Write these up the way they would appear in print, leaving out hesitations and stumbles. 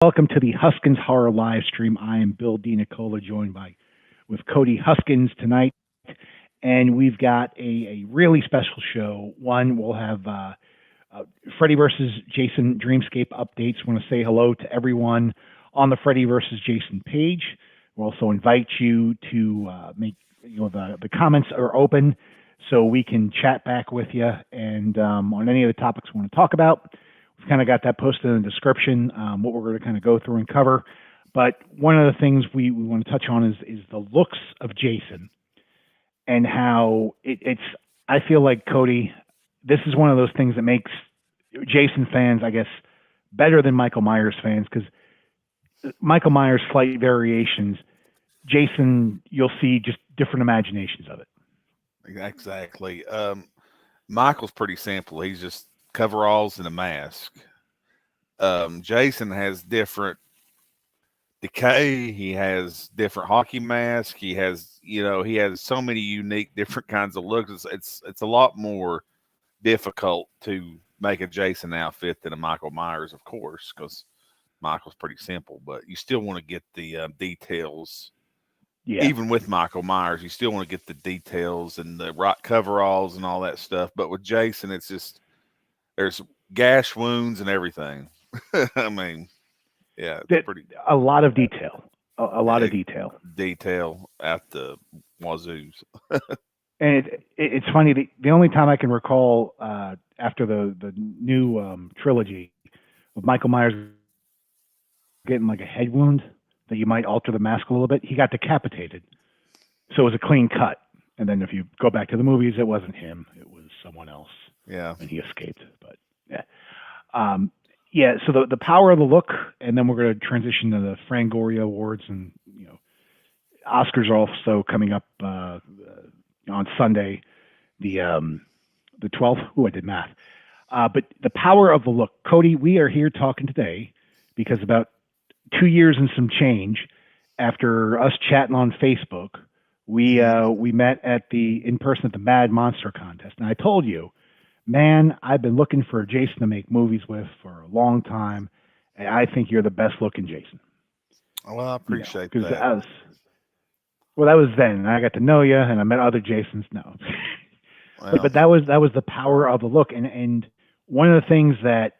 Welcome to the Huskins Horror live stream. I am Bill DiNicola, joined by with Cody Huskins tonight, and we've got a really special show. One, we'll have Freddy versus Jason Dreamscape updates. Want to say hello to everyone on the Freddy versus Jason page. We'll also invite you to make the comments are open, so we can chat back with you and on any of the topics we want to talk about. We've kind of got that posted in the description, what we're going to kind of go through and cover. But one of the things we want to touch on is the looks of Jason and how it's, I feel like, Cody, this is one of those things that makes Jason fans, I guess, better than Michael Myers fans, because Michael Myers' slight variations, Jason, you'll see just different imaginations of it. Exactly. Michael's pretty simple. He's just coveralls and a mask. Jason has different decay. He has different hockey mask. He has so many unique, different kinds of looks. It's a lot more difficult to make a Jason outfit than a Michael Myers, of course, because Michael's pretty simple. But you still want to get the details. Yeah. Even with Michael Myers, you still want to get the details and the right coveralls and all that stuff. But with Jason, it's just there's gash wounds and everything. I mean, yeah, it's pretty a lot of detail, a lot of detail at the wazoos. And it's funny. The only time I can recall after the new trilogy of Michael Myers getting like a head wound that you might alter the mask a little bit, he got decapitated, so it was a clean cut. And then if you go back to the movies, it wasn't him; it was someone else. Yeah, and he escaped. But yeah, so the power of the look, and then we're going to transition to the Fangoria Awards, and Oscars are also coming up on Sunday, the 12th. Oh, I did math. But the power of the look, Cody. We are here talking today because about 2 years and some change after us chatting on Facebook, we met in person at the Mad Monster contest, and I told you, man, I've been looking for a Jason to make movies with for a long time, and I think you're the best looking Jason. Well, I appreciate that. That was then. I got to know you, and I met other Jasons. No, well, but that was the power of the look, and one of the things that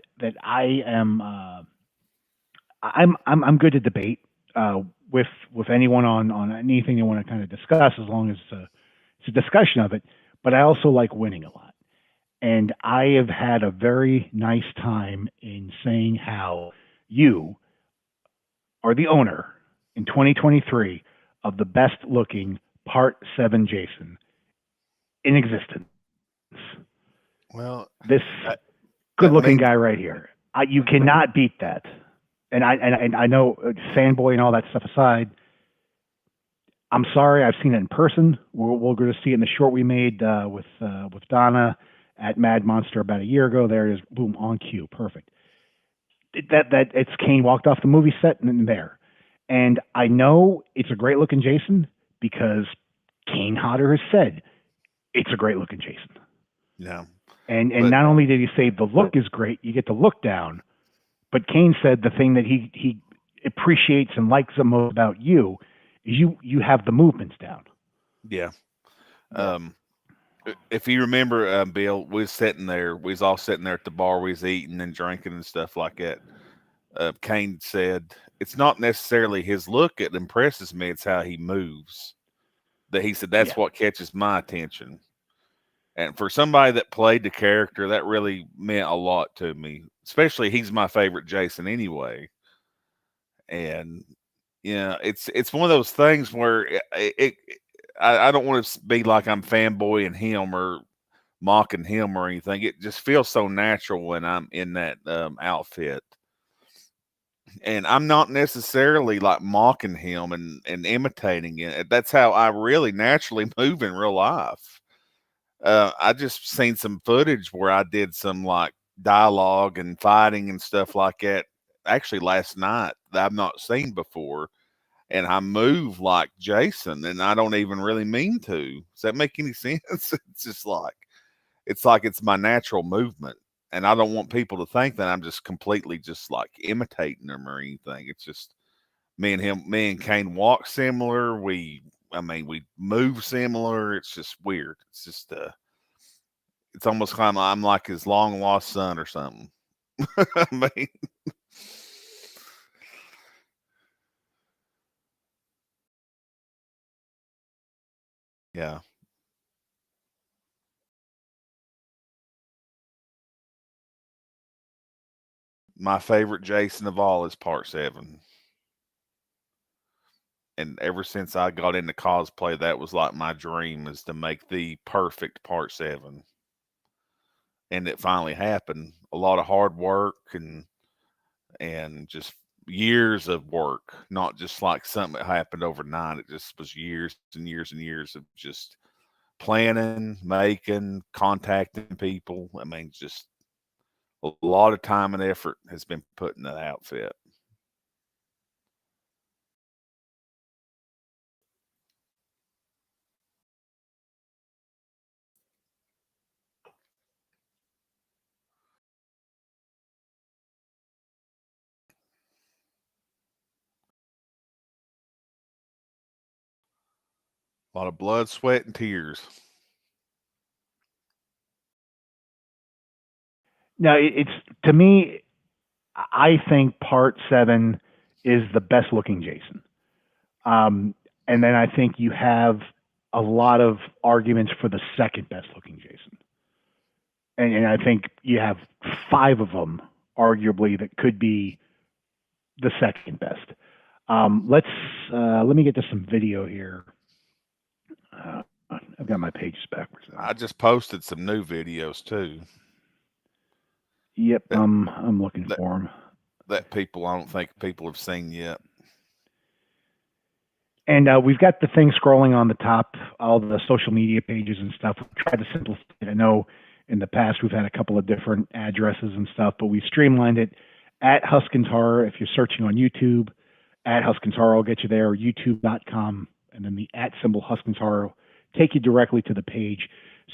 I am I'm good to debate with anyone on anything they want to kind of discuss, as long as it's a discussion of it. But I also like winning a lot. And I have had a very nice time in saying how you are the owner in 2023 of the best looking Part 7 Jason in existence. Well, this good looking guy right here. You cannot beat that. And I know fanboy and all that stuff aside, I'm sorry, I've seen it in person. We're going to see it in the short we made with Donna at Mad Monster about a year ago. There it is, boom, on cue, perfect. That it's Kane walked off the movie set and there. And I know it's a great looking Jason because Kane Hodder has said it's a great looking Jason. Yeah. And not only did he say the look is great, you get the look down, but Kane said the thing that he appreciates and likes the most about you is you have the movements down. Yeah. If you remember, Bill, we was all sitting there at the bar, we was eating and drinking and stuff like that. Kane said, it's not necessarily his look that impresses me, it's how he moves. That he said, that's what catches my attention. And for somebody that played the character, that really meant a lot to me. Especially, he's my favorite Jason anyway. And, it's one of those things where I don't want to be like I'm fanboying him or mocking him or anything. It just feels so natural when I'm in that outfit. And I'm not necessarily like mocking him and imitating it. That's how I really naturally move in real life. I just seen some footage where I did some like dialogue and fighting and stuff like that actually last night that I've not seen before. And I move like Jason, and I don't even really mean to. Does that make any sense? It's just like it's my natural movement. and I don't want people to think that I'm just completely just like imitating them or anything. It's just me and Kane walk similar. We move similar. It's just weird. It's just it's almost kind of I'm like his long lost son or something. I mean, yeah. My favorite Jason of all is Part 7. And ever since I got into cosplay, that was like my dream is to make the perfect Part 7. And it finally happened. A lot of hard work and just years of work, not just like something that happened overnight. It just was years and years and years of just planning, making, contacting people. I mean, just a lot of time and effort has been put in that outfit. A lot of blood, sweat, and tears. Now, it's to me, I think Part 7 is the best looking Jason. And then I think you have a lot of arguments for the second best looking Jason. And I think you have 5 of them, arguably, that could be the second best. Let me get to some video here. I've got my pages backwards. I just posted some new videos too. Yep, That, I'm looking that, for them. that I don't think people have seen yet. And we've got the thing scrolling on the top, all the social media pages and stuff. We tried to simplify it. I know in the past we've had a couple of different addresses and stuff, but we streamlined it at Huskins Horror. If you're searching on YouTube, at Huskins Horror will get you there, youtube.com, and then the at symbol Huskins Horror will take you directly to the page.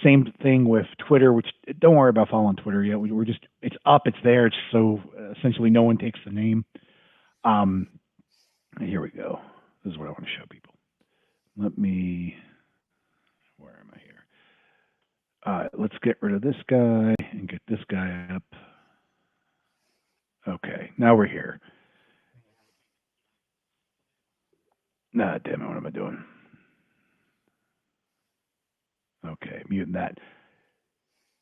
Same thing with Twitter, which don't worry about following Twitter yet. We're just, it's up, it's there. It's so essentially no one takes the name. Here we go. This is what I want to show people. Where am I here? All right, let's get rid of this guy and get this guy up. Okay, now we're here. Nah, damn it, what am I doing? Okay, muting that.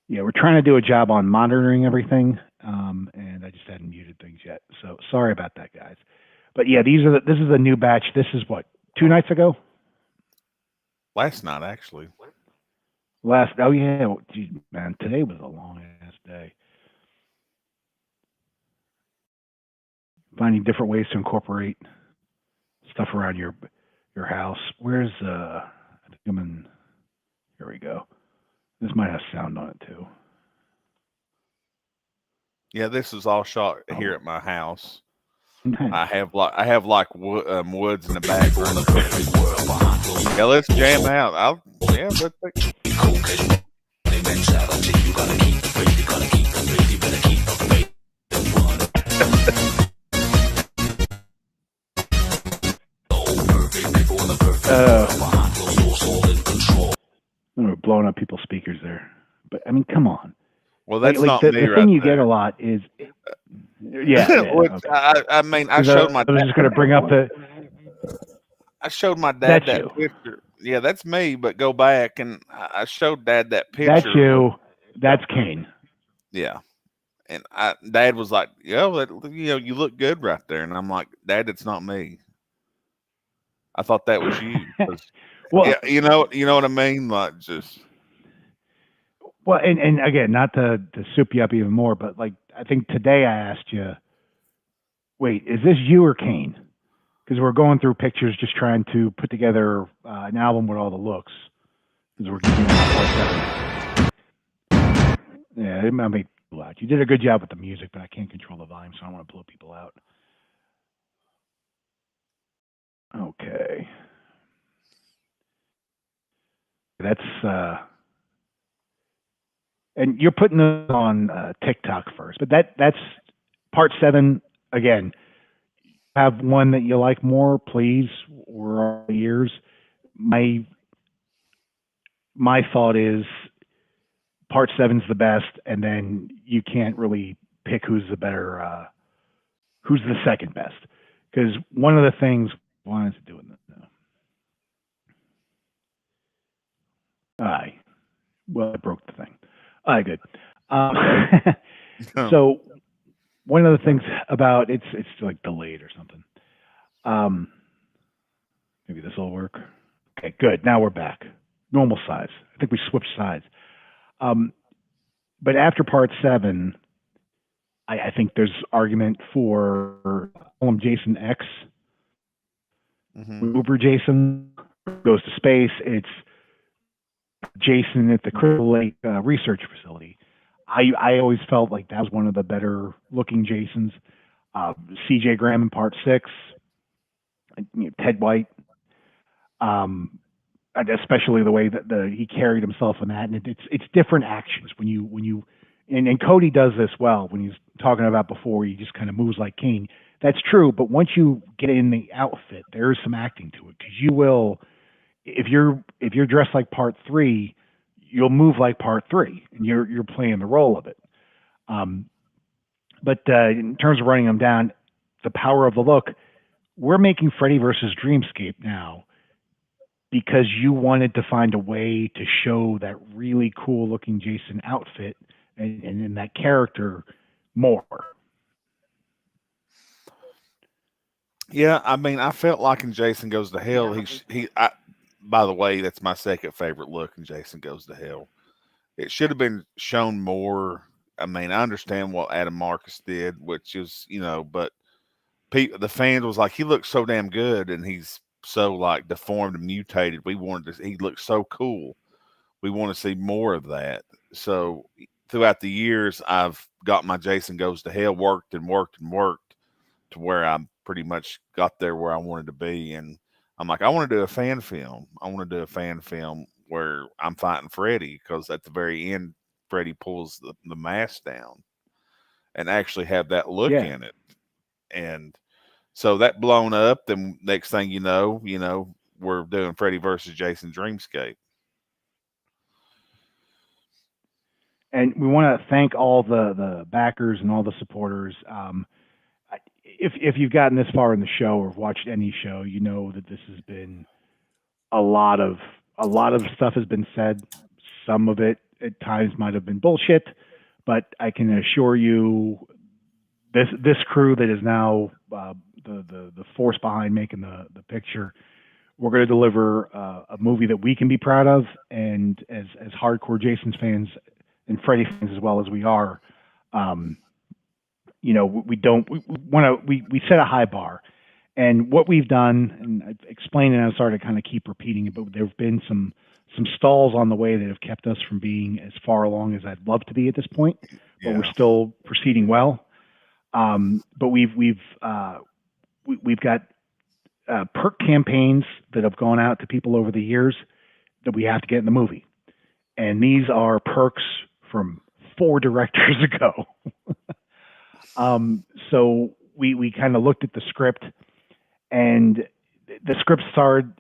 Yeah, we're trying to do a job on monitoring everything, and I just hadn't muted things yet. So sorry about that, guys. But yeah, this is a new batch. This is what, 2 nights ago? Last night, actually. Oh yeah, geez, man, today was a long ass day. Finding different ways to incorporate stuff around your house. Where's I think I'm in. Here we go. This might have sound on it too. Yeah, this is all shot here at my house. Nice. I have like woods in the background. Yeah, let's jam out. We're blowing up people's speakers there, but I mean, come on. Well, that's like not the, me the right thing you there. get a lot is, yeah. Which, Okay. I mean, I showed my. I was just going to bring up the. I showed my dad That's that picture. Yeah, that's me. But go back and I showed Dad that picture. That's you. That's Kane. Yeah, and Dad was like, "Yeah, you look good right there." And I'm like, "Dad, it's not me. I thought that was you." Well, yeah, you know what I mean. Like just. Well, and again, not to soup you up even more, but like I think today I asked you, wait, is this you or Kane? Because we're going through pictures, just trying to put together an album with all the looks. Because we're getting yeah, I mean, loud. You did a good job with the music, but I can't control the volume, so I don't want to blow people out. Okay, that's and you're putting it on TikTok first, but that's part 7 again. Have one that you like more, please. We're all ears. My my thought is part 7's the best, and then you can't really pick who's the better, who's the second best. Because one of the things, why is it doing that? Aye, well, I broke the thing. All right, good. Um, so one of the things about it's like delayed or something. Um, maybe this will work. Okay, good. Now we're back. Normal size. I think we switched sides. Um, but after part 7, I think there's argument for Jason X, Uber Jason goes to space. It's Jason at the Crystal Lake research facility. I always felt like that was one of the better looking Jasons. C.J. Graham in part 6, Ted White, especially the way that he carried himself in that, and it's different actions when you and Cody does this well when he's talking about before he just kind of moves like Kane. That's true, but once you get in the outfit, there is some acting to it because you will, if you're dressed like part 3, you'll move like part 3, and you're playing the role of it. But in terms of running them down, the power of the look, we're making Freddy versus Dreamscape now because you wanted to find a way to show that really cool looking Jason outfit and that character more. Yeah, I mean, I felt like in Jason Goes to Hell, by the way, that's my second favorite look in Jason Goes to Hell. It should have been shown more. I mean, I understand what Adam Marcus did, which is, but the fans was like, he looks so damn good, and he's so like deformed and mutated. He looks so cool. We want to see more of that. So throughout the years, I've got my Jason Goes to Hell worked and worked and worked to where I pretty much got there where I wanted to be. And I'm like, I want to do a fan film. I want to do a fan film where I'm fighting Freddy, because at the very end, Freddy pulls the mask down and actually have that look in it. And so that blown up, then next thing you know, we're doing Freddy versus Jason Dreamscape. And we want to thank all the backers and all the supporters. If you've gotten this far in the show or watched any show, you know that this has been a lot of stuff has been said. Some of it at times might have been bullshit, but I can assure you, this crew that is now the force behind making the picture, we're going to deliver a movie that we can be proud of, and as hardcore Jason's fans and Freddy fans as well as we are, we set a high bar. And what we've done, and I've explained it, and I'm sorry to kind of keep repeating it, but there have been some stalls on the way that have kept us from being as far along as I'd love to be at this point, but we're still proceeding well. But we've got perk campaigns that have gone out to people over the years that we have to get in the movie. And these are perks from 4 directors ago. So we kind of looked at the script, and the script started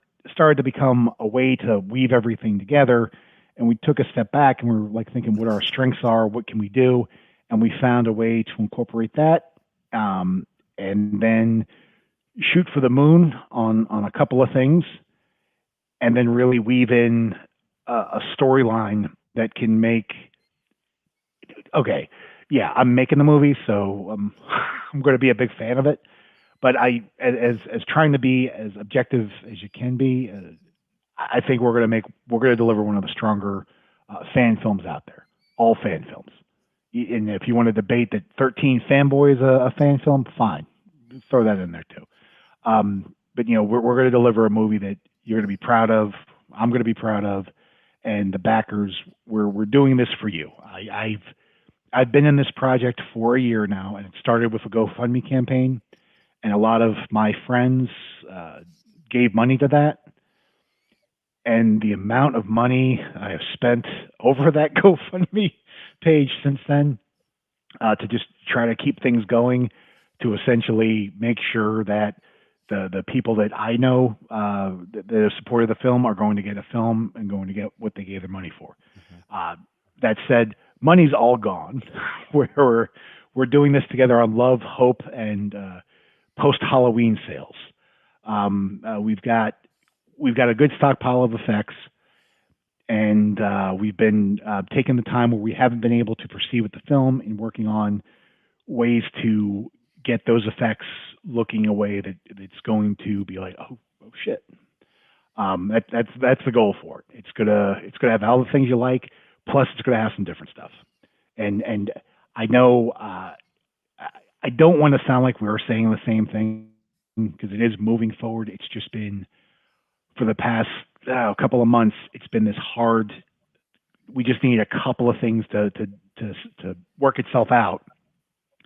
to become a way to weave everything together. And we took a step back and we were like thinking what our strengths are, what can we do? And we found a way to incorporate that. And then shoot for the moon on a couple of things, and then really weave in a storyline that can make, okay, yeah, I'm making the movie, so I'm going to be a big fan of it. But as trying to be as objective as you can be, I think we're going to deliver one of the stronger fan films out there. All fan films. And if you want to debate that 13 Fanboy is a fan film, fine, throw that in there too. But we're going to deliver a movie that you're going to be proud of. I'm going to be proud of, and the backers. We're doing this for you. I've been in this project for a year now, and it started with a GoFundMe campaign, and a lot of my friends gave money to that. and the amount of money I have spent over that GoFundMe page since then to just try to keep things going, to essentially make sure that the people that I know that have supported the film are going to get a film and going to get what they gave their money for. That said, money's all gone. we're doing this together on love, hope, and post Halloween sales. We've got a good stockpile of effects, and we've been taking the time where we haven't been able to proceed with the film and working on ways to get those effects looking a way that it's going to be like, oh shit. That's the goal for it. It's gonna have all the things you like, plus it's gonna have some different stuff. And I know I don't want to sound like we're saying the same thing, because it is moving forward. It's just been, for the past couple of months, it's been this hard. We just need a couple of things to work itself out.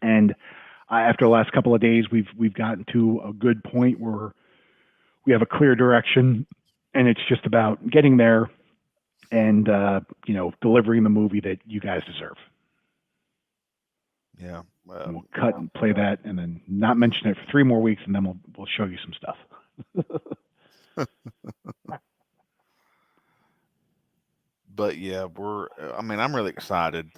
And after the last couple of days, we've gotten to a good point where we have a clear direction, and it's just about getting there and delivering the movie that you guys deserve. Yeah. We'll cut and play that, and then not mention it for 3 more weeks, and then we'll show you some stuff. But yeah, I'm really excited.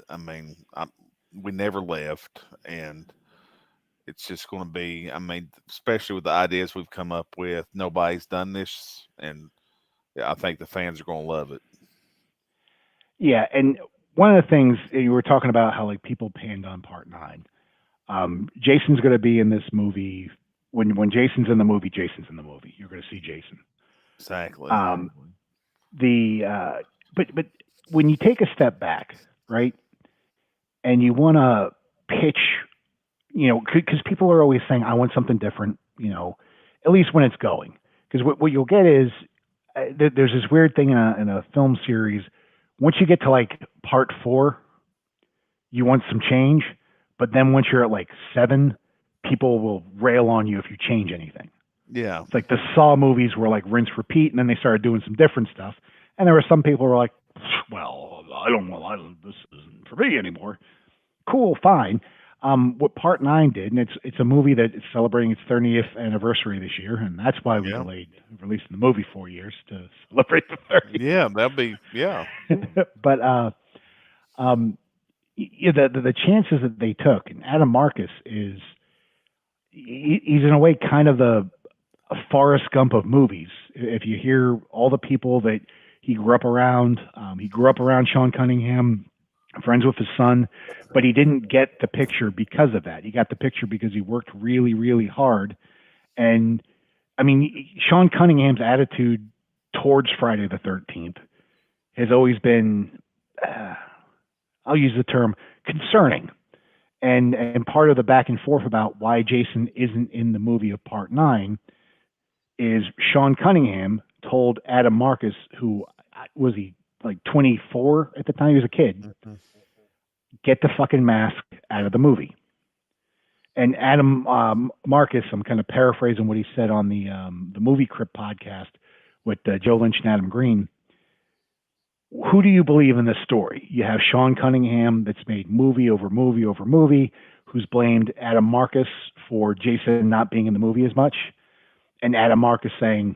We never left, and it's just going to be, especially with the ideas we've come up with, nobody's done this, and I think the fans are going to love it. Yeah, and one of the things you were talking about, how like people panned on Part 9. Jason's going to be in this movie. When Jason's in the movie, Jason's in the movie. You're going to see Jason. Exactly. But when you take a step back, right, and you want to pitch, because people are always saying, I want something different, at least when it's going. Because what you'll get is there's this weird thing in a film series. Once you get to like Part 4, you want some change. But then once you're at like 7, people will rail on you if you change anything. Yeah. It's like the Saw movies were like rinse, repeat, and then they started doing some different stuff. And there were some people who were like, well, this isn't for me anymore. Cool, fine. What Part 9 did, and it's a movie that is celebrating its 30th anniversary this year, and that's why we delayed releasing the movie 4 years to celebrate the 30th. Yeah, that'd be, yeah. But the chances that they took, and Adam Marcus he's in a way kind of a Forrest Gump of movies. If you hear all the people that he grew up around Sean Cunningham, friends with his son, but he didn't get the picture because of that. He got the picture because he worked really, really hard. And Sean Cunningham's attitude towards Friday the 13th has always been, I'll use the term, concerning. And part of the back and forth about why Jason isn't in the movie of Part 9 is Sean Cunningham told Adam Marcus, who was he like 24 at the time, he was a kid, get the fucking mask out of the movie. And Adam Marcus, I'm kind of paraphrasing what he said on the Movie Crypt podcast with Joe Lynch and Adam Green. Who do you believe in this story? You have Sean Cunningham that's made movie over movie over movie, who's blamed Adam Marcus for Jason not being in the movie as much. And Adam Marcus saying,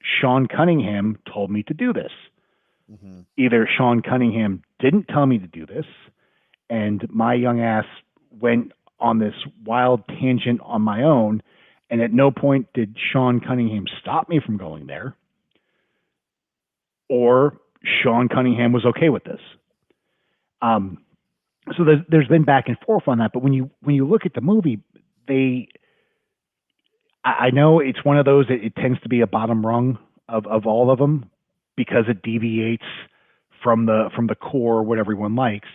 Sean Cunningham told me to do this. Mm-hmm. Either Sean Cunningham didn't tell me to do this, and my young ass went on this wild tangent on my own, and at no point did Sean Cunningham stop me from going there, or Sean Cunningham was okay with this. So there's been back and forth on that, but when you look at the movie, I know it's one of those that it tends to be a bottom rung of all of them because it deviates from the core, what everyone likes.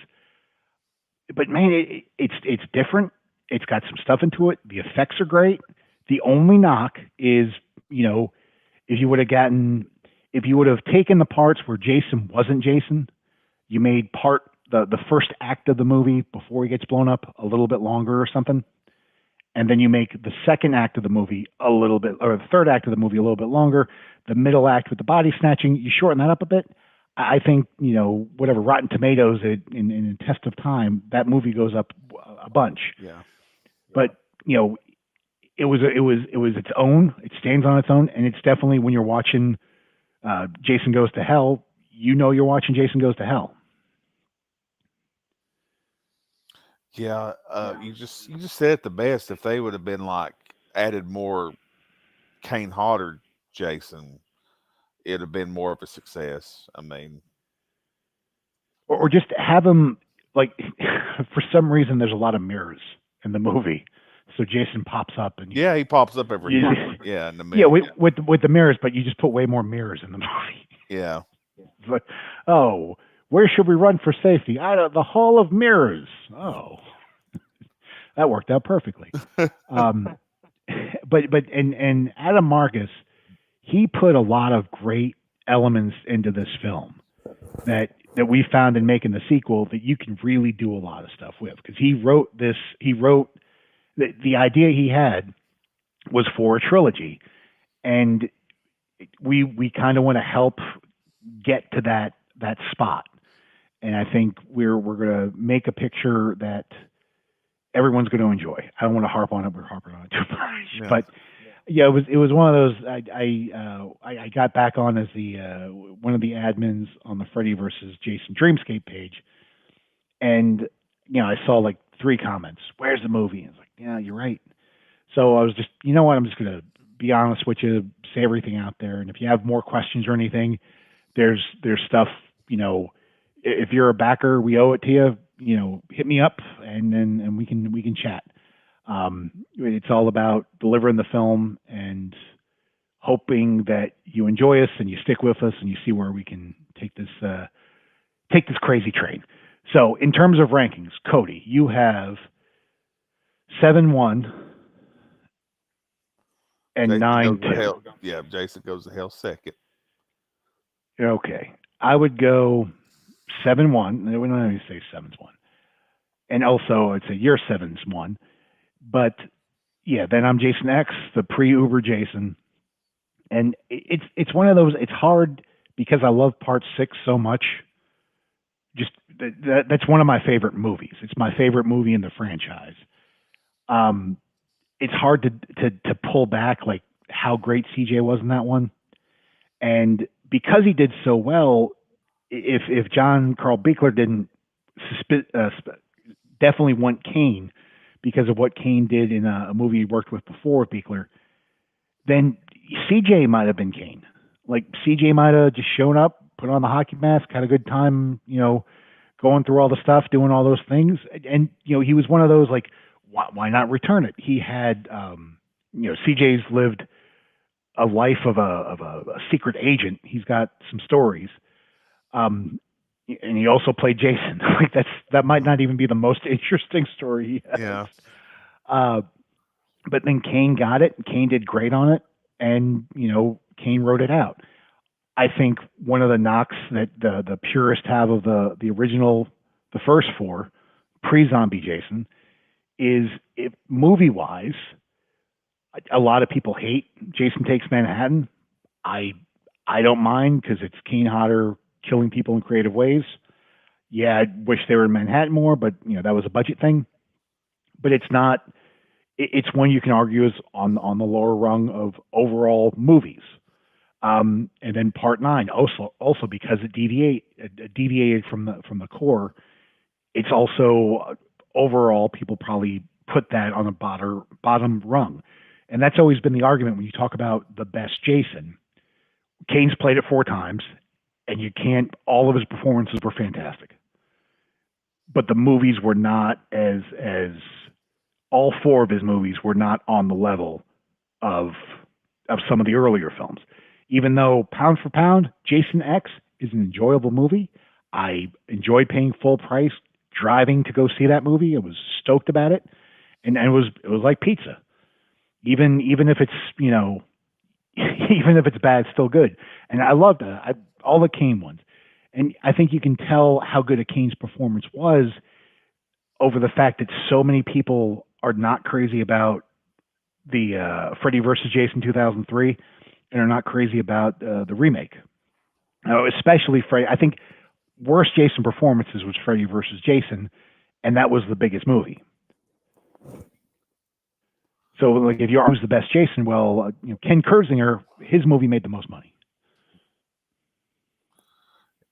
But man, it's different. It's got some stuff into it. The effects are great. The only knock is, if you would have taken the parts where Jason wasn't Jason, you made the first act of the movie before he gets blown up a little bit longer or something, and then you make the second act of the movie a little bit, or the third act of the movie a little bit longer, the middle act with the body snatching, you shorten that up a bit. I think, whatever Rotten Tomatoes in a test of time, that movie goes up a bunch. Yeah. But, it was its own. It stands on its own, and it's definitely, when you're watching Jason Goes to Hell, you're watching Jason Goes to Hell. Yeah, you just said it the best. If they would have been like added more Kane Hodder Jason, it'd have been more of a success. I mean, or just have him, like, for some reason there's a lot of mirrors in the movie, so Jason pops up and he pops up every time. Yeah, in the middle. Yeah, with the mirrors, but you just put way more mirrors in the movie. Yeah. It's like, oh, where should we run for safety? Out of the Hall of Mirrors. Oh, that worked out perfectly. But Adam Marcus, he put a lot of great elements into this film that we found in making the sequel that you can really do a lot of stuff with, because he wrote the idea he had was for a trilogy, and we kind of want to help get to that spot. And I think we're going to make a picture that everyone's going to enjoy. I don't want to harp on it. We're harping on it too much, Yeah. but yeah, it was one of those. I got back on as the one of the admins on the Freddy versus Jason Dreamscape page, and I saw like 3 comments. Where's the movie? And I was like, yeah, you're right. So I was just, you know what? I'm just going to be honest with you, say everything out there. And if you have more questions or anything, there's stuff, if you're a backer, we owe it to you, hit me up and we can chat. It's all about delivering the film and hoping that you enjoy us and you stick with us and you see where we can take this crazy train. So in terms of rankings, Cody, you have 7-1 and 9-2. Yeah, Jason Goes to Hell second. Okay. I would go 7-1. We don't even say 7-1. And also, I'd say your 7-1. But yeah, then I'm Jason X, the pre-Uber Jason. And it's one of those, it's hard because I love part 6 so much. Just that's one of my favorite movies. It's my favorite movie in the franchise. It's hard to pull back like how great CJ was in that one. And because he did so well, if John Carl Buechler didn't definitely want Kane because of what Kane did in a movie he worked with before with Buechler, then CJ might have been Kane. Like CJ might have just shown up, put on the hockey mask, had a good time, going through all the stuff, doing all those things. And, he was one of those, like, why not return it? He had, CJ's lived a life of a secret agent. He's got some stories. And he also played Jason. Like that might not even be the most interesting story he has. Yeah. But then Kane got it. Kane did great on it. And, Kane wrote it out. I think one of the knocks that the purists have of the original, the first 4, pre-zombie Jason, is movie-wise, a lot of people hate Jason Takes Manhattan. I don't mind because it's Kane Hodder killing people in creative ways. Yeah, I wish they were in Manhattan more, but that was a budget thing. But it's not. It's one you can argue is on the lower rung of overall movies. And then part 9 also because it deviated from the core. It's also overall people probably put that on the bottom rung. And that's always been the argument when you talk about the best Jason. Kane's played it 4 times, and all of his performances were fantastic. But the movies were not all 4 of his movies were not on the level of some of the earlier films. Even though pound for pound, Jason X is an enjoyable movie. I enjoyed paying full price, driving to go see that movie. I was stoked about it. And it was like pizza. Even if it's, even if it's bad, it's still good. And I loved all the Kane ones. And I think you can tell how good a Kane's performance was over the fact that so many people are not crazy about the Freddy versus Jason 2003 and are not crazy about the remake. Especially Freddy. I think worst Jason performances was Freddy versus Jason, and that was the biggest movie. So, like, if you argue the best Jason, well, Ken Kersinger, his movie made the most money.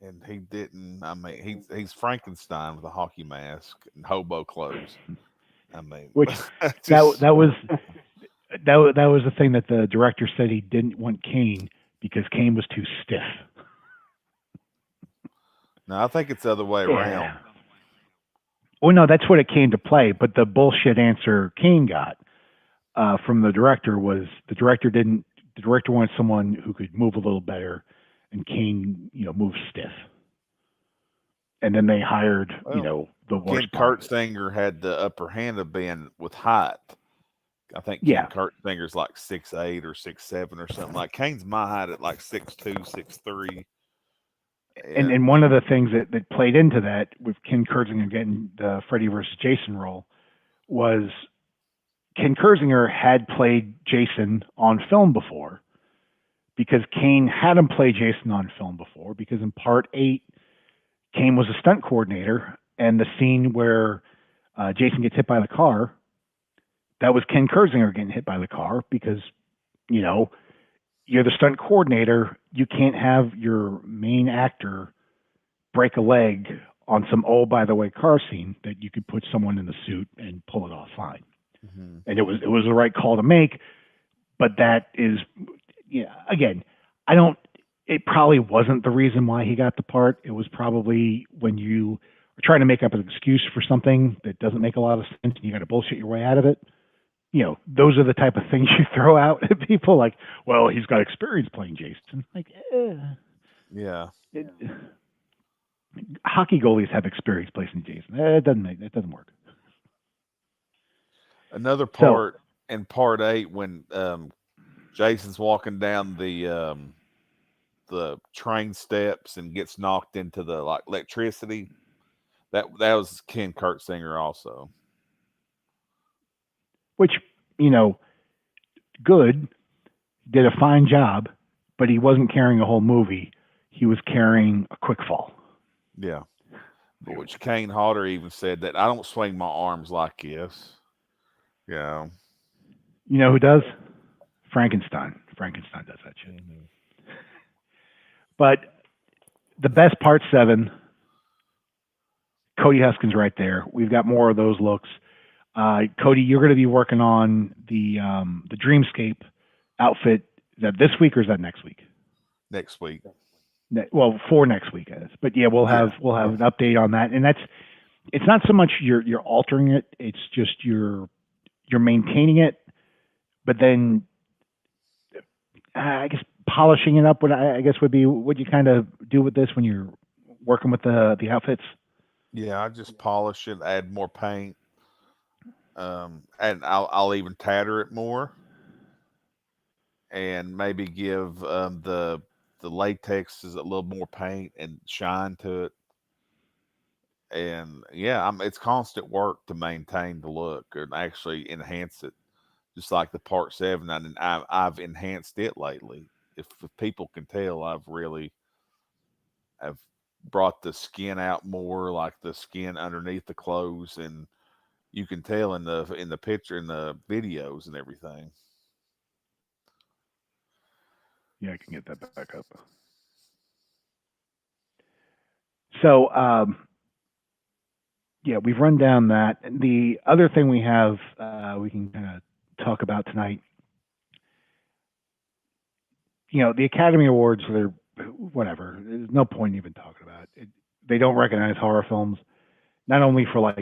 And he didn't. I mean, he's Frankenstein with a hockey mask and hobo clothes. I mean, which just, that was the thing that the director said he didn't want Kane because Kane was too stiff. No, I think it's the other way around. Well, no, that's what it came to play. But the bullshit answer Kane got from the director was the director wanted someone who could move a little better, and Kane, moved stiff. And then they hired, the worst. Ken Kurtzinger had the upper hand of being with height. I think Ken Kurtzinger's like 6'8" or 6'7" or something. Like Kane's my height at like 6'2", 6'3". And one of the things that played into that with Ken Kersinger getting the Freddy versus Jason role was Ken Kersinger had played Jason on film before because Kane had him play Jason on film before because in Part 8, Kane was a stunt coordinator, and the scene where Jason gets hit by the car, that was Ken Kersinger getting hit by the car because, you're the stunt coordinator. You can't have your main actor break a leg on some by the way car scene that you could put someone in the suit and pull it off fine. Mm-hmm. And it was the right call to make, but that is, again, it probably wasn't the reason why he got the part. It was probably when you are trying to make up an excuse for something that doesn't make a lot of sense and you got to bullshit your way out of it. Those are the type of things you throw out at people like, well, he's got experience playing Jason. Like, yeah. Hockey goalies have experience playing Jason. It doesn't work. Another part in Part 8 when Jason's walking down the train steps and gets knocked into the electricity. That was Ken Kurtzinger also. Which, good, did a fine job, but he wasn't carrying a whole movie. He was carrying a quick fall. Yeah. Which Kane Hodder even said that I don't swing my arms like this. Yeah. You know who does? Frankenstein. Frankenstein does that shit. Mm-hmm. But the best Part 7, Cody Huskins right there. We've got more of those looks. Cody, you're going to be working on the Dreamscape outfit. Is that this week or is that next week? Next week. Well, for next week, I guess. But yeah, we'll have an update on that. And it's not so much you're altering it; it's just you're maintaining it, but then I guess polishing it up. What I guess would be what you kind of do with this when you're working with the outfits. Yeah, I just polish it, add more paint. And I'll even tatter it more, and maybe give the latex a little more paint and shine to it. And yeah, it's constant work to maintain the look and actually enhance it, just like the Part 7. And I've enhanced it lately. If people can tell, I've brought the skin out more, like the skin underneath the clothes, and you can tell in the picture, in the videos and everything. Yeah, I can get that back up. So, yeah, we've run down that. The other thing we have, we can kind of talk about tonight. The Academy Awards, they're whatever. There's no point even talking about it. They don't recognize horror films, not only for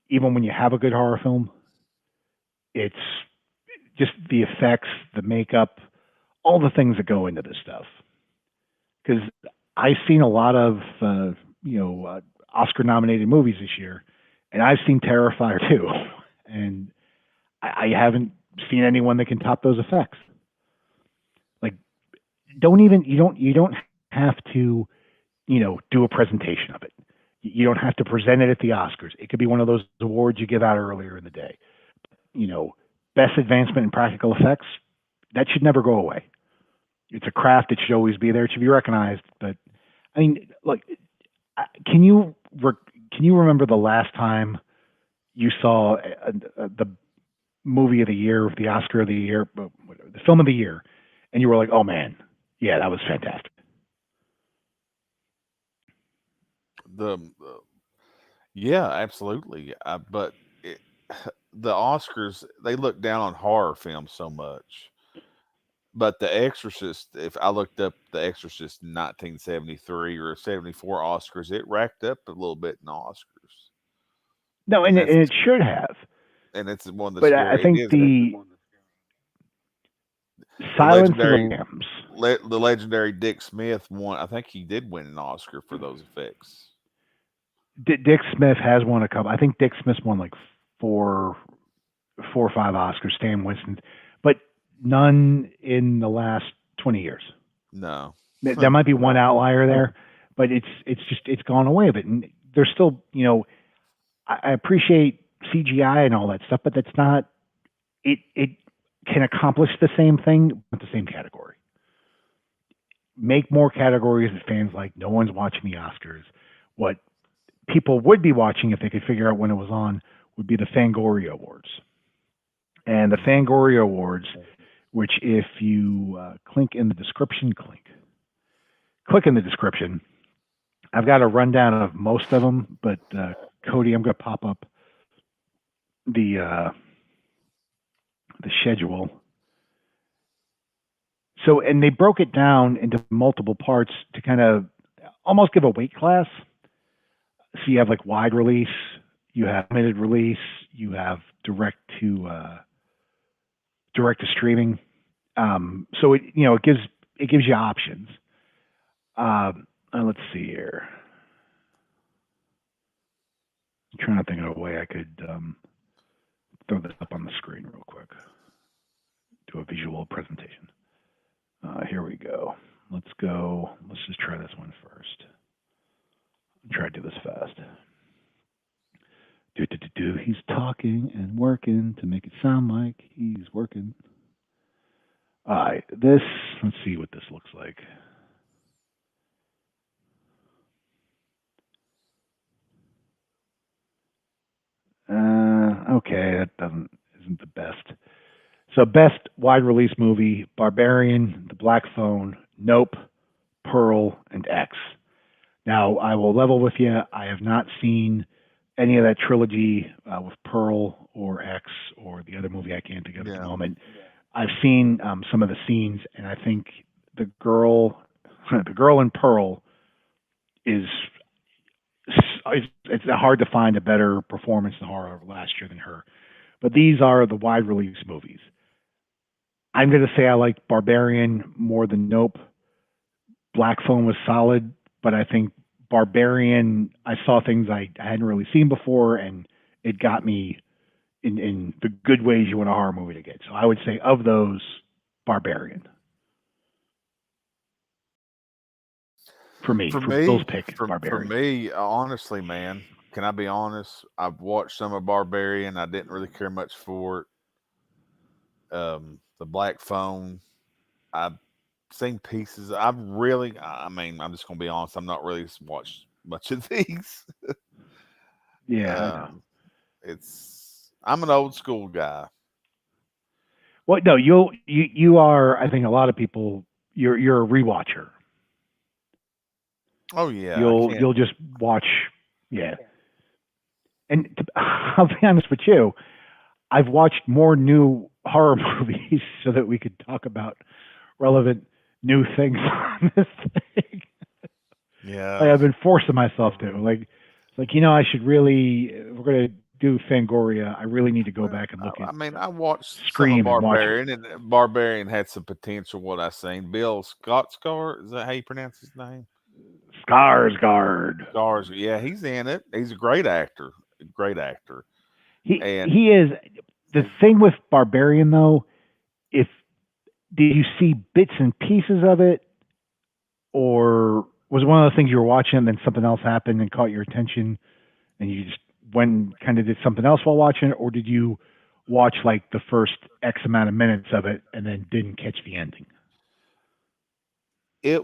even when you have a good horror film, it's just the effects, the makeup, all the things that go into this stuff. Because I've seen a lot of, Oscar-nominated movies this year, and I've seen Terrifier too, and I haven't seen anyone that can top those effects. You don't have to, do a presentation of it. You don't have to present it at the Oscars. It could be one of those awards you give out earlier in the day. best advancement in practical effects, that should never go away. It's a craft that should always be there. It should be recognized. But I mean, look, can you remember the last time you saw the movie of the year, the Oscar of the year, the film of the year, and you were like, "Oh man, yeah, that was fantastic." Yeah, absolutely. But the Oscars, they look down on horror films so much. But The Exorcist, if I looked up The Exorcist in 1973 or 74 Oscars, it racked up a little bit in Oscars. No, And and that's it should have. and it's one of the But I scary. It think is the the Silence of the legendary Lambs. the legendary Dick Smith won. I think he did win an Oscar for those effects. Dick Smith has won a couple. I think Dick Smith won like four or five Oscars. Stan Winston, but none in the last 20 years. No, There might be one outlier there, but it's gone away. But there's still, I appreciate CGI and all that stuff, but that's not it can accomplish the same thing, but the same category. Make more categories that fans like. No one's watching the Oscars. What people would be watching if they could figure out when it was on would be the Fangoria Awards. And the Fangoria Awards, which if you click in the description, I've got a rundown of most of them, but Cody, I'm going to pop up the schedule. So, and they broke it down into multiple parts to kind of almost give a weight class. So you have like wide release, you have limited release, you have direct to streaming. So it gives you options. Let's see here. I'm trying to think of a way I could throw this up on the screen real quick. Do a visual presentation. Here we go. Let's just try this one first. Try to do this fast. He's talking and working to make it sound like he's working. All right, let's see what this looks like. Okay, that isn't the best. So best wide release movie: Barbarian, The Black Phone, Nope, Pearl, and X. Now, I will level with you. I have not seen any of that trilogy with Pearl or X or the other movie I can't think of at the moment. I've seen some of the scenes, and I think the girl in Pearl it's hard to find a better performance in horror last year than her. But these are the wide release movies. I'm going to say I like Barbarian more than Nope. Black Phone was solid, but I think Barbarian, I saw things I hadn't really seen before, and it got me in the good ways you want a horror movie to get. So I would say of those, Barbarian. For me, Bill's pick, Barbarian. For me, honestly, man, can I be honest? I've watched some of Barbarian. I didn't really care much for it. The Black Phone, I've seen pieces. I'm just gonna be honest. I'm not really watched much of these. Yeah, I'm an old school guy. Well, no, you are. I think a lot of people. You're a rewatcher. Oh yeah, you'll just watch. Yeah, and I'll be honest with you. I've watched more new horror movies so that we could talk about relevant new things on this thing. Yeah, I've been forcing myself to I should really. If we're gonna do Fangoria, I really need to go back and look at. I watched Scream some of Barbarian, and Barbarian had some potential. What I seen, Bill Skarsgård, is that how you pronounce his name? Skarsgård. Yeah, he's in it. He's a great actor. He is. The thing with Barbarian, though, did you see bits and pieces of it, or was it one of those things you were watching and then something else happened and caught your attention, and you just went and kind of did something else while watching it, or did you watch like the first X amount of minutes of it and then didn't catch the ending. It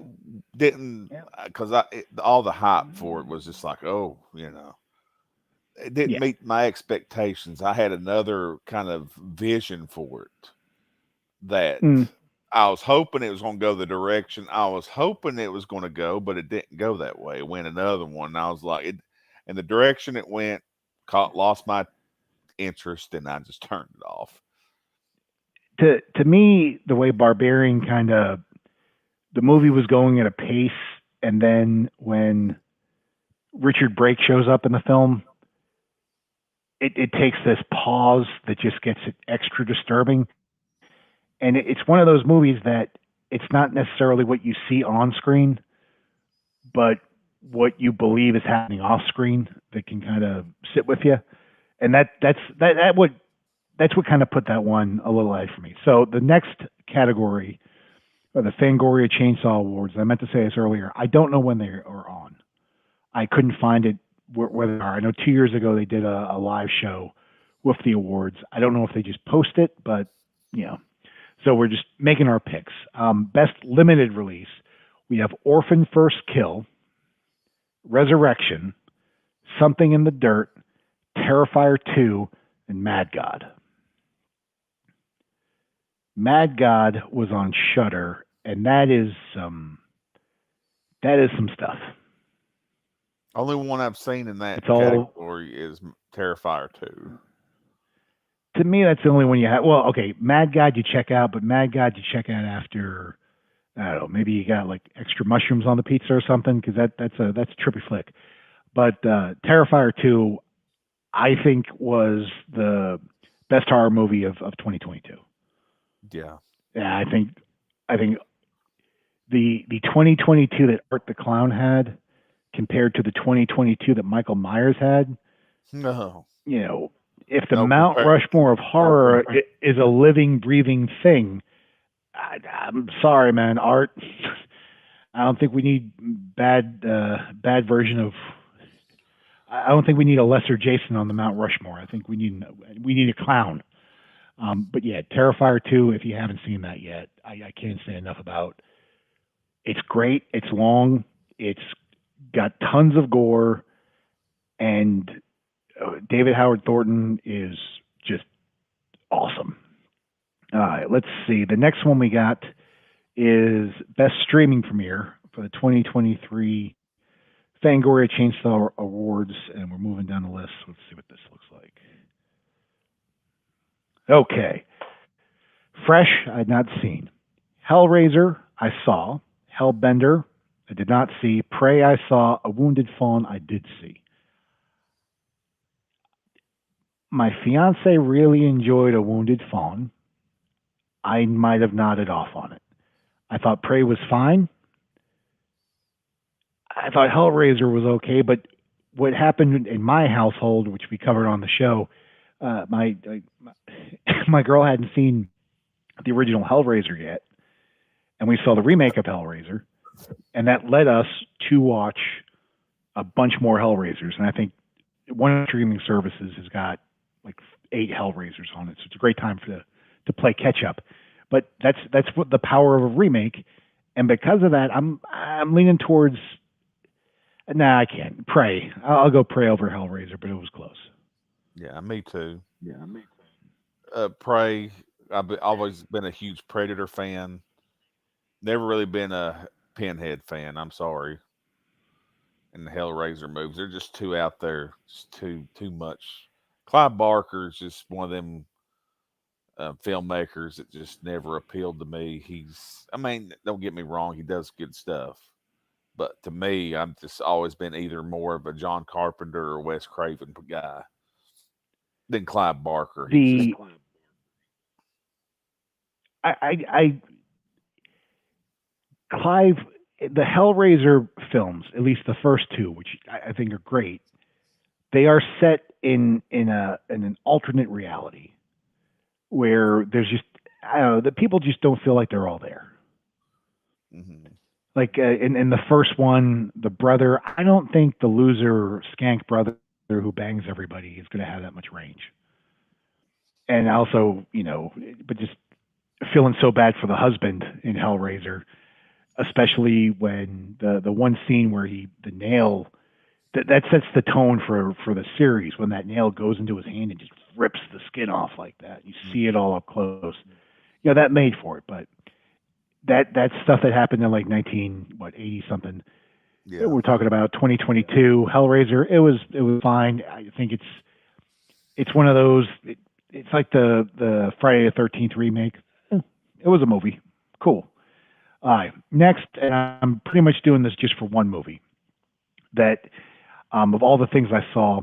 didn't, because all the hype for it was just like, oh, it didn't meet my expectations. I had another kind of vision for it that I was hoping it was going to go the direction I was hoping it was going to go, but it didn't go that way. It went another one. And I was like, and the direction it went lost my interest, and I just turned it off. To me, the way Barbarian the movie was going at a pace, and then when Richard Brake shows up in the film, it takes this pause that just gets it extra disturbing. And it's one of those movies that it's not necessarily what you see on screen, but what you believe is happening off screen that can kind of sit with you. And that's what kind of put that one a little ahead for me. So the next category are the Fangoria Chainsaw Awards. I meant to say this earlier. I don't know when they are on. I couldn't find it where they are. I know 2 years ago they did a live show with the awards. I don't know if they just post it, but So we're just making our picks. Best limited release, we have Orphan First Kill, Resurrection, Something in the Dirt, Terrifier 2, and Mad God. Mad God was on Shudder, and that is some stuff. Only one I've seen in that category is Terrifier 2. To me, that's the only one you have. Well, okay, Mad God you check out, but Mad God you check out after, I don't know, maybe you got like extra mushrooms on the pizza or something, because that's a trippy flick. But Terrifier 2, I think, was the best horror movie of 2022. Yeah. Yeah, I think the 2022 that Art the Clown had compared to the 2022 that Michael Myers had. No. If the Mount Rushmore of horror is a living, breathing thing, I'm sorry, man. Art, I don't think we need bad version of. I don't think we need a lesser Jason on the Mount Rushmore. I think we need a clown. But yeah, Terrifier 2, if you haven't seen that yet, I can't say enough about. It's great. It's long. It's got tons of gore, and David Howard Thornton is just awesome. All right, let's see. The next one we got is Best Streaming Premiere for the 2023 Fangoria Chainsaw Awards, and we're moving down the list. Let's see what this looks like. Okay. Fresh, I had not seen. Hellraiser, I saw. Hellbender, I did not see. Prey, I saw. A Wounded Fawn, I did see. My fiance really enjoyed A Wounded Fawn. I might have nodded off on it. I thought Prey was fine. I thought Hellraiser was okay, but what happened in my household, which we covered on the show, my girl hadn't seen the original Hellraiser yet, and we saw the remake of Hellraiser, and that led us to watch a bunch more Hellraisers. And I think one of the streaming services has got like 8 Hellraisers on it, so it's a great time to play catch up. But that's what the power of a remake, and because of that, I'm leaning towards. Nah, I can't. Prey. I'll go Prey over Hellraiser, but it was close. Yeah, me too. Prey. I've always been a huge Predator fan. Never really been a Pinhead fan. I'm sorry. And the Hellraiser movies, they're just too out there. Just too much. Clive Barker is just one of them filmmakers that just never appealed to me. Don't get me wrong, he does good stuff. But to me, I've just always been either more of a John Carpenter or Wes Craven guy than Clive Barker. Clive, the Hellraiser films, at least the first 2, which I think are great, they are set in an alternate reality where there's just, I don't know, the people just don't feel like they're all there. Mm-hmm. Like in the first one, the brother, I don't think the loser skank brother who bangs everybody is going to have that much range. and also, but just feeling so bad for the husband in Hellraiser, especially when the one scene where the nail that sets the tone for the series when that nail goes into his hand and just rips the skin off like that. You see it all up close. That made for it, but that stuff that happened in like 80 something. Yeah. We're talking about 2022 Hellraiser. It was fine. I think it's one of those. It's like the Friday the 13th remake. It was a movie. Cool. All right. Next, and I'm pretty much doing this just for one movie. That of all the things I saw,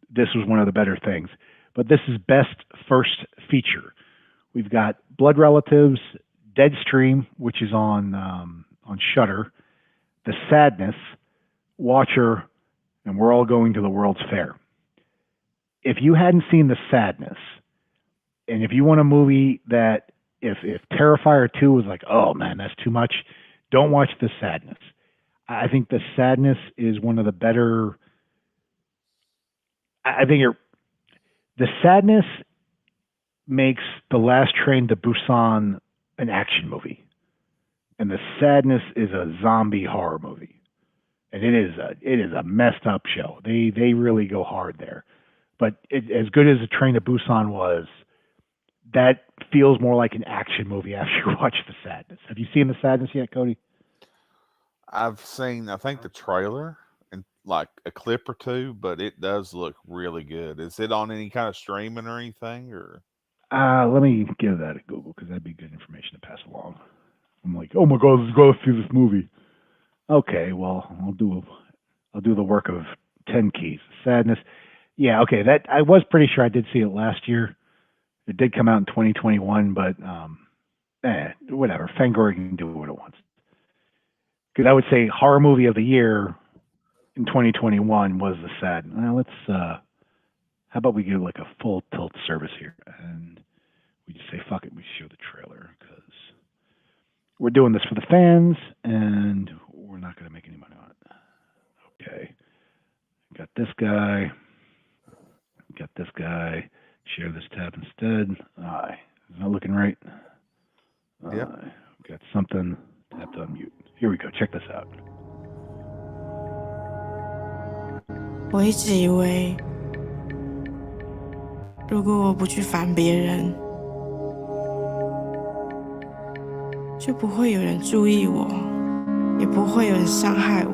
this was one of the better things. But this is best first feature. We've got Blood Relatives, Deadstream, which is on Shudder, The Sadness, Watcher, and We're All Going to the World's Fair. If you hadn't seen The Sadness, and if you want a movie that if Terrifier 2 was like, oh man, that's too much, don't watch The Sadness. I think The Sadness is one of the better. I think The Sadness makes The Last Train to Busan an action movie, and The Sadness is a zombie horror movie, and it is a messed up show. They really go hard there, but as good as The Train to Busan was, that feels more like an action movie after you watch The Sadness. Have you seen The Sadness yet, Cody? I've seen, I think, the trailer and like a clip or two, but it does look really good. Is it on any kind of streaming or anything? Or Let me give that a Google because that'd be good information to pass along. I'm like, oh my god, let's go see this movie. Okay, well, I'll do the work of 10 keys. Sadness. Yeah, okay. That I was pretty sure I did see it last year. It did come out in 2021, but whatever. Fangoria can do what it wants. Because I would say horror movie of the year in 2021 was The Sad. Now let's. How about we give like a full tilt service here, and we just say fuck it. We show the trailer because we're doing this for the fans, and we're not going to make any money on it. Okay. Got this guy. Got this guy. Share this tab instead. Aye. Is that looking right? Yep. Got something. Tap to unmute. Here we go. Check this out. 我一直以为，如果我不去烦别人，就不会有人注意我，也不会有人伤害我。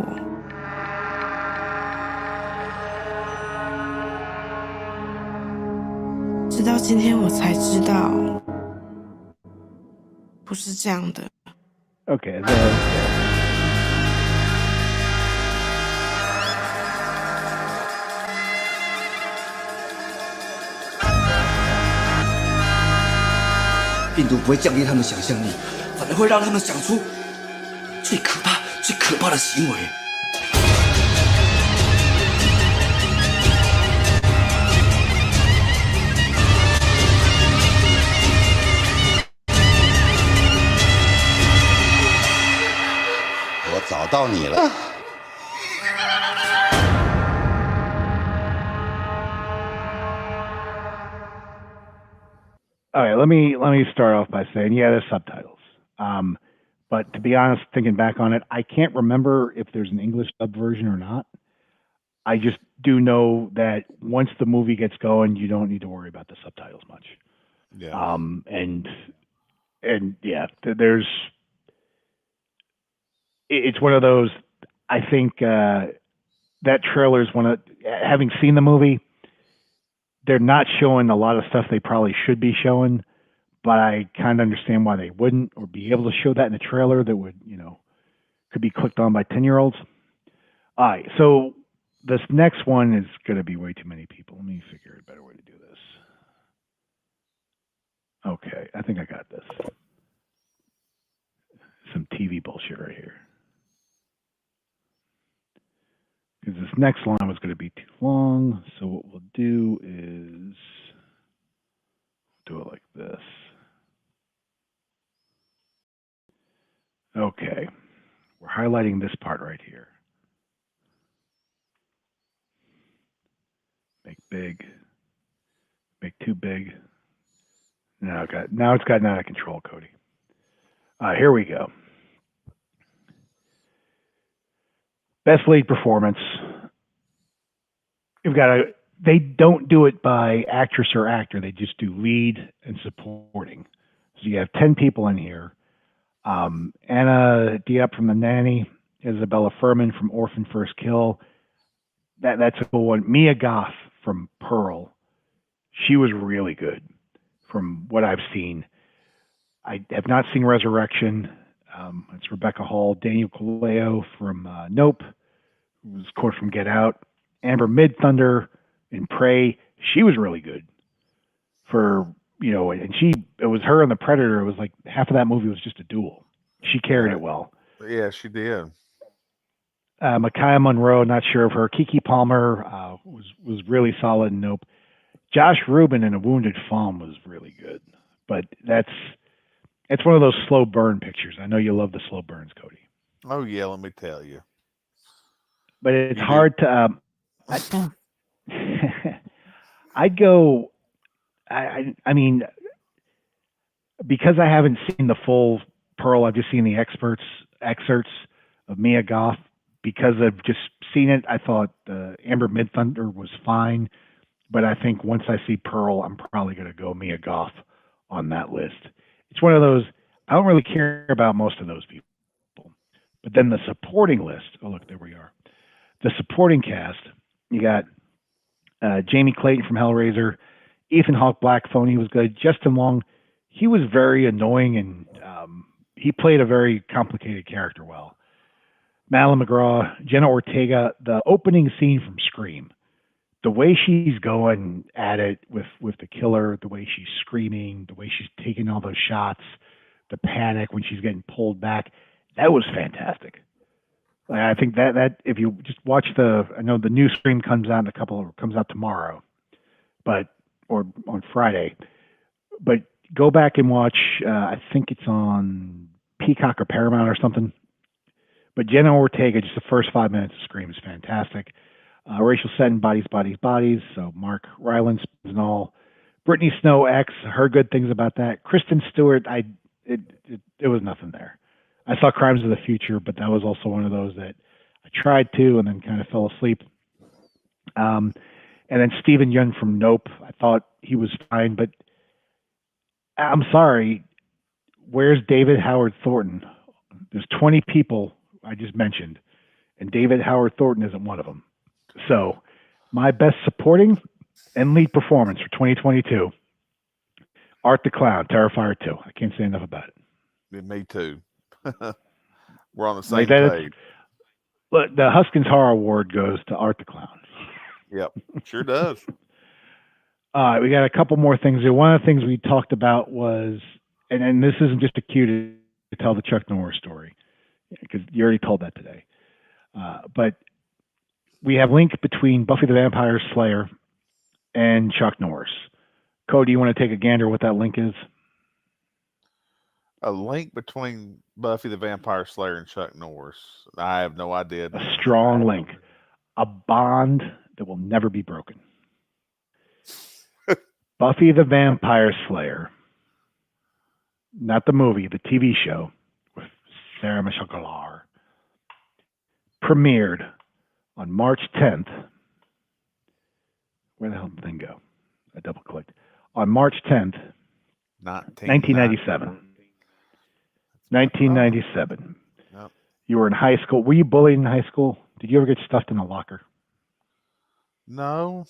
直到今天我才知道，不是这样的。Okay. The 病毒不会降低他们想象力，反而会让他们想出最可怕的行为。我找到你了。All right, let me start off by saying, yeah, there's subtitles. But to be honest, thinking back on it, I can't remember if there's an English sub version or not. I just do know that once the movie gets going, you don't need to worry about the subtitles much. yeah, And yeah, it's one of those. I think that trailer is one of, having seen the movie, they're not showing a lot of stuff they probably should be showing, but I kind of understand why they wouldn't, or be able to show that in a trailer that would, could be clicked on by 10-year-olds. All right, so this next one is going to be way too many people. Let me figure a better way to do this. Okay, I think I got this. Some TV bullshit right here. Because this next line was going to be too long, so what we'll do is do it like this. Okay, we're highlighting this part right here. Make big, make too big, No, okay. Now it's gotten out of control, Cody. Here we go. Best lead performance. You've got they don't do it by actress or actor. They just do lead and supporting. So you have 10 people in here. Anna Diop from The Nanny, Isabella Furman from Orphan First Kill. That's a cool one. Mia Goth from Pearl. She was really good from what I've seen. I have not seen Resurrection. It's Rebecca Hall. Daniel Kaluuya from Nope, who was of course from Get Out. Amber Midthunder in Prey. She was really good for, and it was her and the Predator. It was like half of that movie was just a duel. She carried it well. Yeah, she did. Micaiah Monroe, not sure of her. Keke Palmer was really solid in Nope. Josh Rubin in A Wounded Fawn was really good. But it's one of those slow burn pictures. I know you love the slow burns, Cody. Oh yeah, let me tell you. But it's hard to. I'd go. I mean, because I haven't seen the full Pearl, I've just seen the excerpts of Mia Goth. Because I've just seen it, I thought Amber Midthunder was fine. But I think once I see Pearl, I'm probably going to go Mia Goth on that list. It's one of those, I don't really care about most of those people. But then the supporting list, oh, look, there we are. The supporting cast, you got Jamie Clayton from Hellraiser, Ethan Hawke Black Phone, he was good. Justin Long, he was very annoying, and he played a very complicated character well. Madeline McGraw, Jenna Ortega, the opening scene from Scream, the way she's going at it with the killer, the way she's screaming, the way she's taking all those shots, the panic when she's getting pulled back, that was fantastic. I think that if you just watch I know the new Scream comes out tomorrow, or on Friday, but go back and watch. I think it's on Peacock or Paramount or something. But Jenna Ortega, just the first 5 minutes of Scream is fantastic. Rachel Setton, Bodies. So Mark Rylance and all. Brittany Snow X, heard good things about that. Kristen Stewart, it was nothing there. I saw Crimes of the Future, but that was also one of those that I tried to and then kind of fell asleep. And then Stephen Yeun from Nope, I thought he was fine, but I'm sorry, where's David Howard Thornton? There's 20 people I just mentioned, and David Howard Thornton isn't one of them. So my best supporting and lead performance for 2022, Art the Clown, Terrifier 2. I can't say enough about it. Me too. We're on the same page. Look, the Huskins Horror Award goes to Art the Clown. Yep, sure does. We got a couple more things here. One of the things we talked about was, and this isn't just a cue to tell the Chuck Norris story, because you already told that today. But we have link between Buffy the Vampire Slayer and Chuck Norris. Cody, you want to take a gander what that link is? A link between Buffy the Vampire Slayer and Chuck Norris. I have no idea. A strong link. A bond that will never be broken. Buffy the Vampire Slayer, not the movie, the TV show with Sarah Michelle Gellar, premiered on March 10th. Where the hell did the thing go? I double clicked. On March 10th, 1997. 1997. Yep. You were in high school. Were you bullied in high school? Did you ever get stuffed in a locker? No.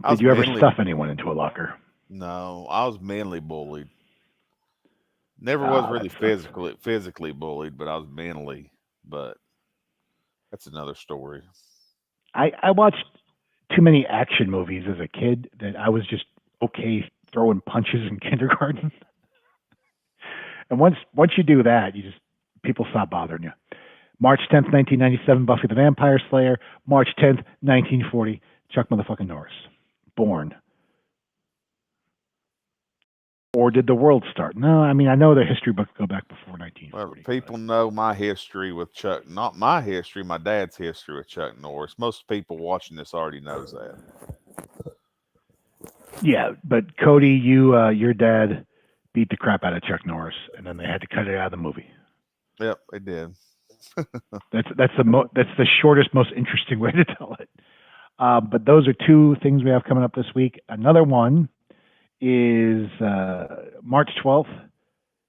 Did you ever stuff anyone into a locker? No, I was mentally bullied. Never was really physically bullied, but I was mentally. But that's another story. I watched too many action movies as a kid that I was just okay throwing punches in kindergarten. And once you do that, people stop bothering you. March 10th, 1997, Buffy the Vampire Slayer. March 10th, 1940, Chuck motherfucking Norris. Born. Or did the world start? No, I mean, I know the history books go back before 1940. Well, people know my history with Chuck. Not my history, my dad's history with Chuck Norris. Most people watching this already knows that. Yeah, but Cody, your dad beat the crap out of Chuck Norris, and then they had to cut it out of the movie. Yep, they did. That's the shortest, most interesting way to tell it. But those are two things we have coming up this week. Another one is March 12th,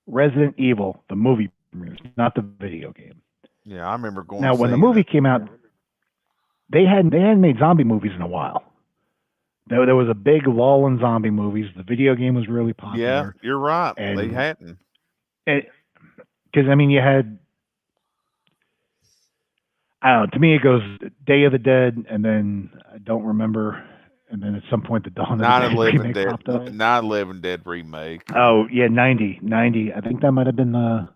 Resident Evil, the movie premieres, not the video game. Yeah, I remember going. Now, when the movie came out, they hadn't made zombie movies in a while. There was a big lull in zombie movies. The video game was really popular. Yeah, you're right. And they hadn't. Because, I mean, you had, I don't know, to me it goes Day of the Dead, and then I don't remember, and then at some point the Dawn of the Dead remake Dead, popped up. 9/11 Dead remake. Oh, yeah, 90. I think that might have been the,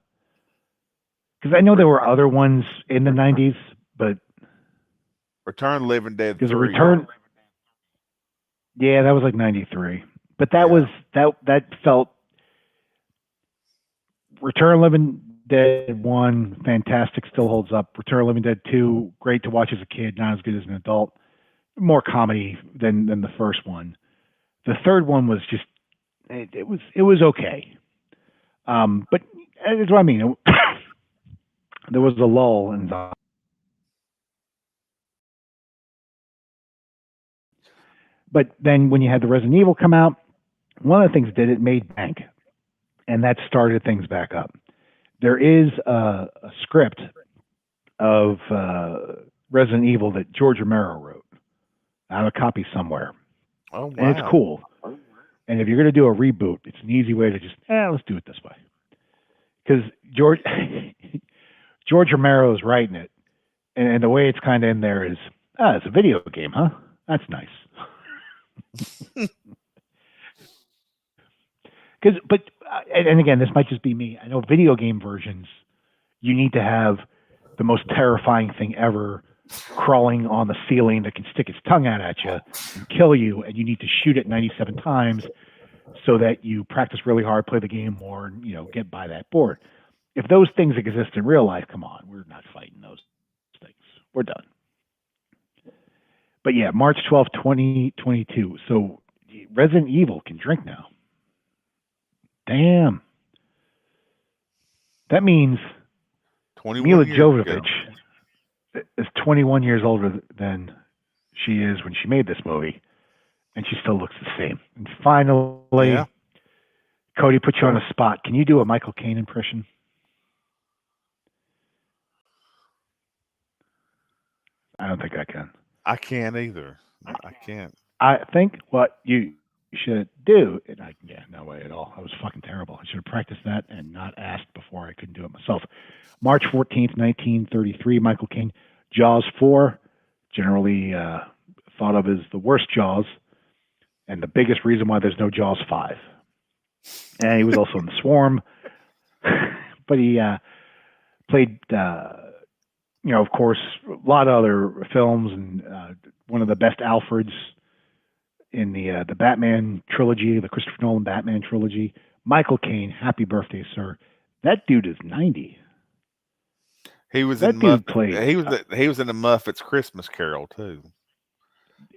because I know there were other ones in the 90s, but Return of the Living Dead 3. Because Return, yeah, that was like 93. But that was, that felt, Return of the Living Dead 1, fantastic, still holds up. Return of the Living Dead 2, great to watch as a kid, not as good as an adult. More comedy than the first one. The third one was just, it was okay. But that's what I mean. There was a lull in zombie. But then when you had the Resident Evil come out, one of the things it made bank, and that started things back up. There is a script of Resident Evil that George Romero wrote. I have a copy somewhere. Oh, wow. And it's cool. And if you're going to do a reboot, it's an easy way to just, let's do it this way. Because George Romero is writing it. And the way it's kind of in there is, it's a video game, huh? That's nice. And again, this might just be me. I know video game versions, you need to have the most terrifying thing ever crawling on the ceiling that can stick its tongue out at you and kill you, and you need to shoot it 97 times so that you practice really hard, play the game more, and get by that board. If those things exist in real life, come on, we're not fighting those things. We're done. But yeah, March 12th, 2022. So Resident Evil can drink now. Damn. That means Mila Jovovich is 21 years older than she is when she made this movie, and she still looks the same. And finally, Cody, put you on the spot. Can you do a Michael Caine impression? I don't think I can. I can't either. I can't. I think what you should do, and no way at all. I was fucking terrible. I should have practiced that and not asked before. I couldn't do it myself. March 14th, 1933, Michael Caine. Jaws 4, generally thought of as the worst Jaws, and the biggest reason why there's no Jaws 5. And he was also in The Swarm, but he played, of course, a lot of other films, and one of the best Alfreds in the Batman trilogy, the Christopher Nolan Batman trilogy. Michael Caine, happy birthday, sir. That dude is 90. He was that in dude played. He was in the Muppets Christmas Carol too.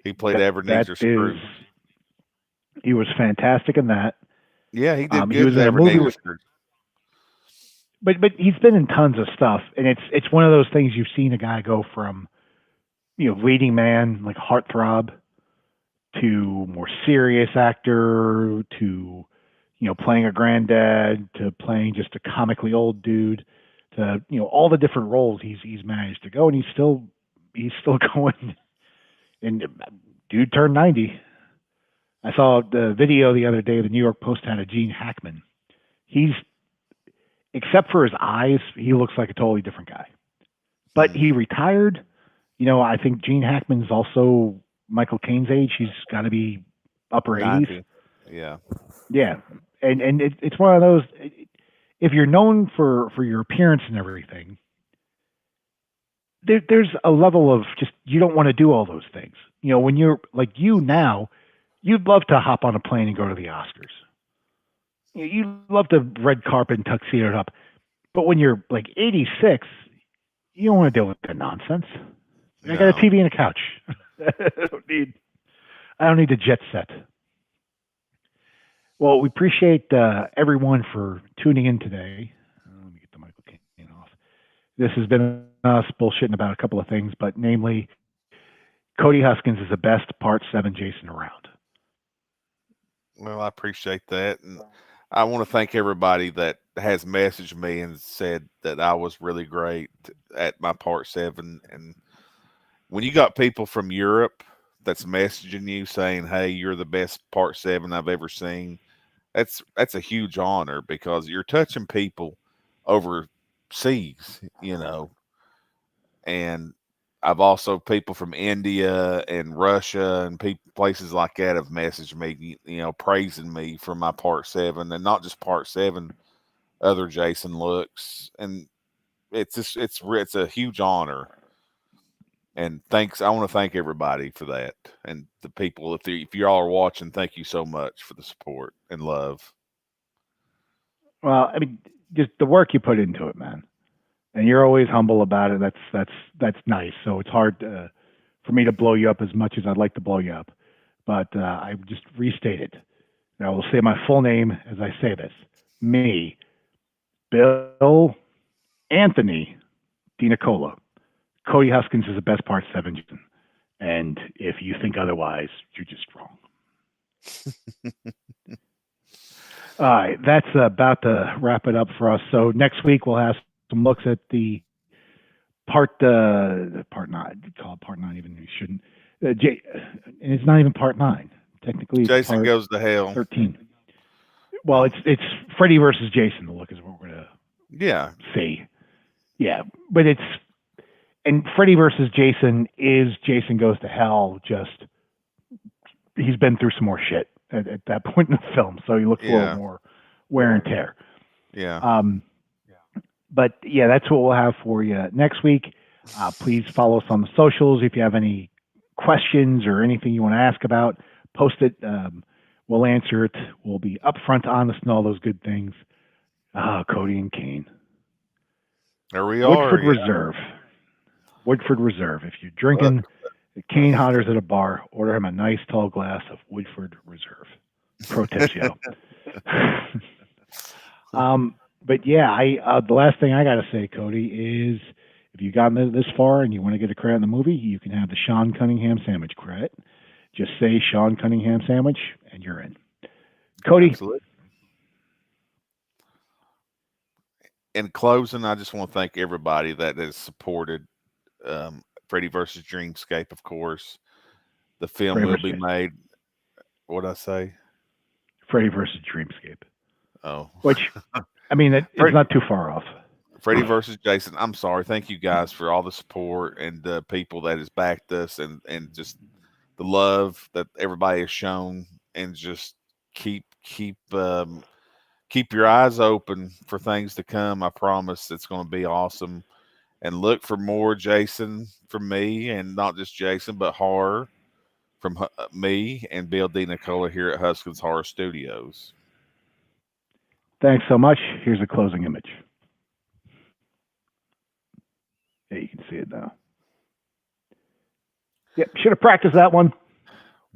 He played Ebenezer Scrooge. He was fantastic in that. Yeah, he did good. He was in a movie but he's been in tons of stuff, and it's one of those things you've seen a guy go from, leading man, like heartthrob, to more serious actor, to, playing a granddad, to playing just a comically old dude, to, all the different roles he's managed to go, and he's still going. And dude turned 90. I saw the video the other day. The New York Post had a Gene Hackman. Except for his eyes, he looks like a totally different guy. But he retired. I think Gene Hackman's also Michael Caine's age. He's got to be upper 80s. Yeah. Yeah. And it's one of those, if you're known for your appearance and everything, there's a level of just, you don't want to do all those things. When you're like now, you'd love to hop on a plane and go to the Oscars. You love the red carpet and tuxedo it up. But when you're like 86, you don't want to deal with that nonsense. No. I got a TV and a couch. I don't need a jet set. Well, we appreciate everyone for tuning in today. Let me get the Michael Caine off. This has been us bullshitting about a couple of things, but namely, Cody Huskins is the best Part 7 Jason around. Well, I appreciate that. And I want to thank everybody that has messaged me and said that I was really great at my Part 7. And when you got people from Europe that's messaging you saying, hey, you're the best Part 7 I've ever seen, that's a huge honor because you're touching people overseas, and I've also people from India and Russia and places like that have messaged me, praising me for my Part 7, and not just Part 7, other Jason looks, and it's a huge honor. And thanks, I want to thank everybody for that, and the people. If y'all are watching, thank you so much for the support and love. Well, I mean, just the work you put into it, man, and you're always humble about it. That's nice. So it's hard for me to blow you up as much as I'd like to blow you up, but I just restated. I will say my full name as I say this: me, Bill Anthony DiNicola. Cody Huskins is the best Part 7 Jason. And if you think otherwise, you're just wrong. All right, that's about to wrap it up for us. So next week we'll have some looks at the part 9. Call it Part 9, even though you shouldn't. And it's not even Part 9. Technically, it's Jason Part Goes to Hell. 13. Well, it's Freddy versus Jason. The look is what we're gonna see. Yeah, but and Freddy versus Jason is Jason Goes to Hell. Just he's been through some more shit at that point in the film, so he looks a little more wear and tear. Yeah. But yeah, that's what we'll have for you next week. Please follow us on the socials. If you have any questions or anything you want to ask about, post it. We'll answer it. We'll be upfront, honest, and all those good things. Cody and Caine. There we Woodford are. Reserve. Woodford Reserve. If you're drinking Caine Hotters at a bar, order him a nice tall glass of Woodford Reserve. Pro tips, yo. But yeah, the last thing I got to say, Cody, is if you've gotten this far and you want to get a credit in the movie, you can have the Sean Cunningham sandwich credit. Just say Sean Cunningham sandwich, and you're in. Cody. Absolutely. In closing, I just want to thank everybody that has supported Freddy versus Dreamscape, of course. The film will be made. What'd I say? Freddy versus Dreamscape. Oh. Which, I mean, it's not too far off. Freddy versus Jason. I'm sorry. Thank you guys for all the support and the people that has backed us and just the love that everybody has shown, and just keep your eyes open for things to come. I promise it's going to be awesome. And look for more Jason from me, and not just Jason, but horror from me and Bill DiNicola here at Huskins Horror Studios. Thanks so much. Here's a closing image. Yeah, you can see it now. Yep, should have practiced that one.